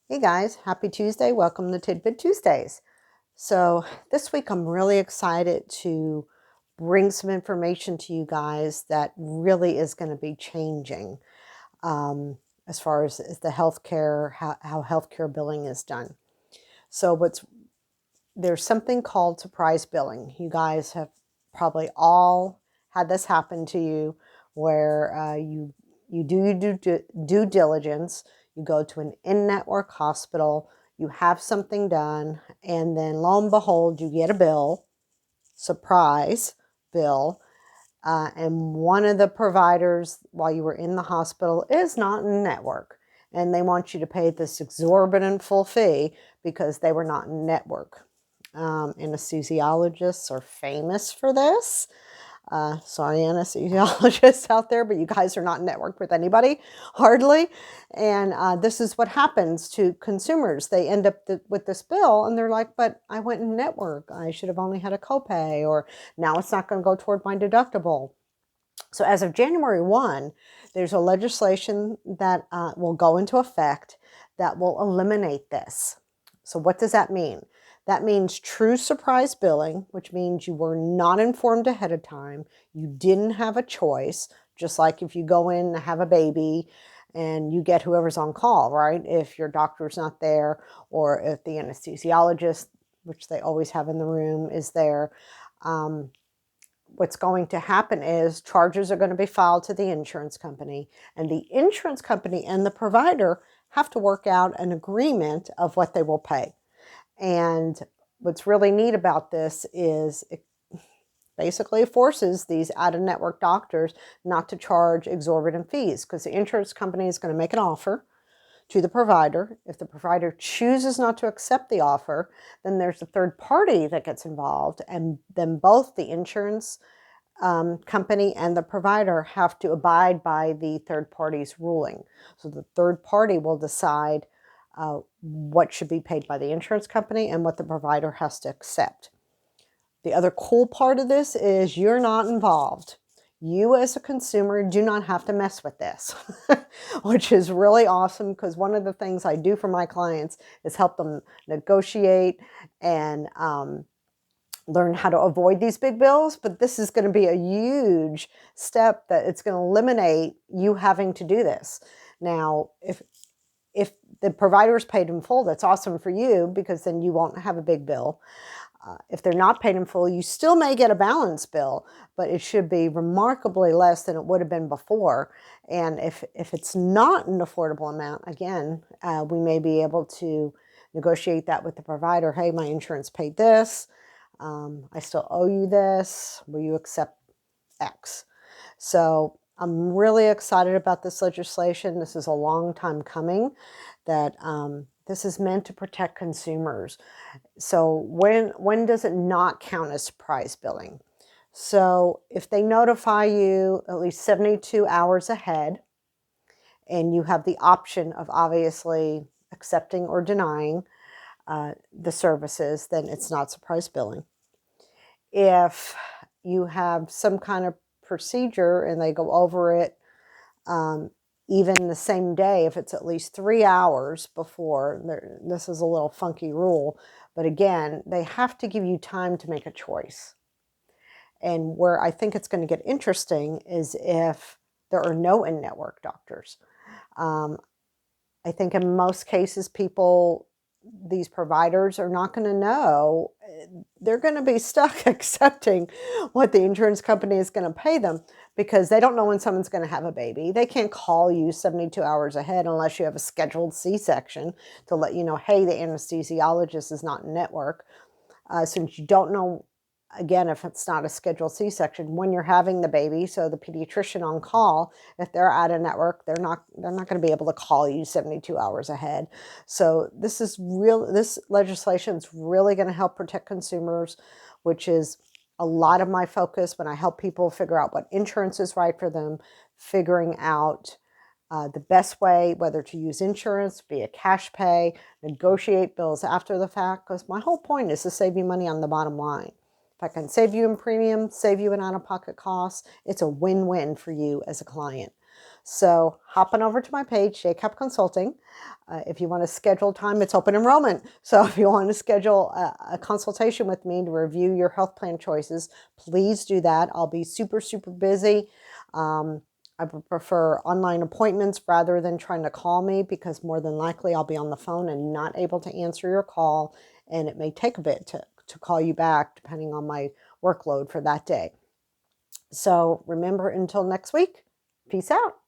Hey guys, happy Tuesday. Welcome to Tidbit Tuesdays. So, this week I'm really excited to bring some information to you guys that really is going to be changing as far as the healthcare, how healthcare billing is done. So, there's something called surprise billing. You guys have probably all had this happen to you where you do your due diligence, you go to an in-network hospital, you have something done, and then lo and behold, you get a bill, surprise bill, and one of the providers while you were in the hospital is not in network. And they want you to pay this exorbitant full fee because they were not in network. Anesthesiologists are famous for this. Sorry, anesthesiologists out there, but you guys are not networked with anybody, hardly. And this is what happens to consumers. They end up with this bill and they're like, but I went in network. I should have only had a copay, or now it's not going to go toward my deductible. So as of January 1, there's a legislation that will go into effect that will eliminate this. So what does that mean? That means true surprise billing, which means you were not informed ahead of time. You didn't have a choice, just like if you go in to have a baby and you get whoever's on call, right? If your doctor's not there, or if the anesthesiologist, which they always have in the room, is there. What's going to happen is charges are going to be filed to the insurance company, and the insurance company and the provider have to work out an agreement of what they will pay. And what's really neat about this is it basically forces these out-of-network doctors not to charge exorbitant fees, because the insurance company is going to make an offer to the provider. If the provider chooses not to accept the offer, then there's a third party that gets involved, and then both the insurance company and the provider have to abide by the third party's ruling. So the third party will decide what should be paid by the insurance company and what the provider has to accept. The other cool part of this is you're not involved. You as a consumer do not have to mess with this, which is really awesome, because one of the things I do for my clients is help them negotiate and learn how to avoid these big bills. But this is going to be a huge step that it's going to eliminate you having to do this. Now, if the provider is paid in full, that's awesome for you, because then you won't have a big bill. If they're not paid in full, you still may get a balance bill, but it should be remarkably less than it would have been before. And if it's not an affordable amount, again, we may be able to negotiate that with the provider. Hey, my insurance paid this. I still owe you this. Will you accept X? So I'm really excited about this legislation. This is a long time coming, that this is meant to protect consumers. So when does it not count as surprise billing? So if they notify you at least 72 hours ahead, and you have the option of obviously accepting or denying the services, then it's not surprise billing. If you have some kind of procedure and they go over it even the same day, if it's at least 3 hours before, this is a little funky rule, but again, they have to give you time to make a choice. And where I think it's going to get interesting is if there are no in-network doctors. I think in most cases, these providers are not going to know. They're going to be stuck accepting what the insurance company is going to pay them, because they don't know when someone's going to have a baby. They can't call you 72 hours ahead unless you have a scheduled C-section to let you know, hey, the anesthesiologist is not in network. Since you don't know, again, if it's not a scheduled C-section, when you're having the baby. So the pediatrician on call, if they're out of network, they're not going to be able to call you 72 hours ahead. So this legislation is really going to help protect consumers, which is a lot of my focus when I help people figure out what insurance is right for them, figuring out the best way, whether to use insurance, be a cash pay, negotiate bills after the fact, because my whole point is to save you money on the bottom line. If I can save you in premium, save you in out-of-pocket costs, it's a win-win for you as a client. So hop on over to my page, JCAP Consulting. If you want to schedule time, it's open enrollment. So if you want to schedule a consultation with me to review your health plan choices, please do that. I'll be super, super busy. I would prefer online appointments rather than trying to call me, because more than likely I'll be on the phone and not able to answer your call. And it may take a bit to call you back depending on my workload for that day. So remember, until next week, peace out.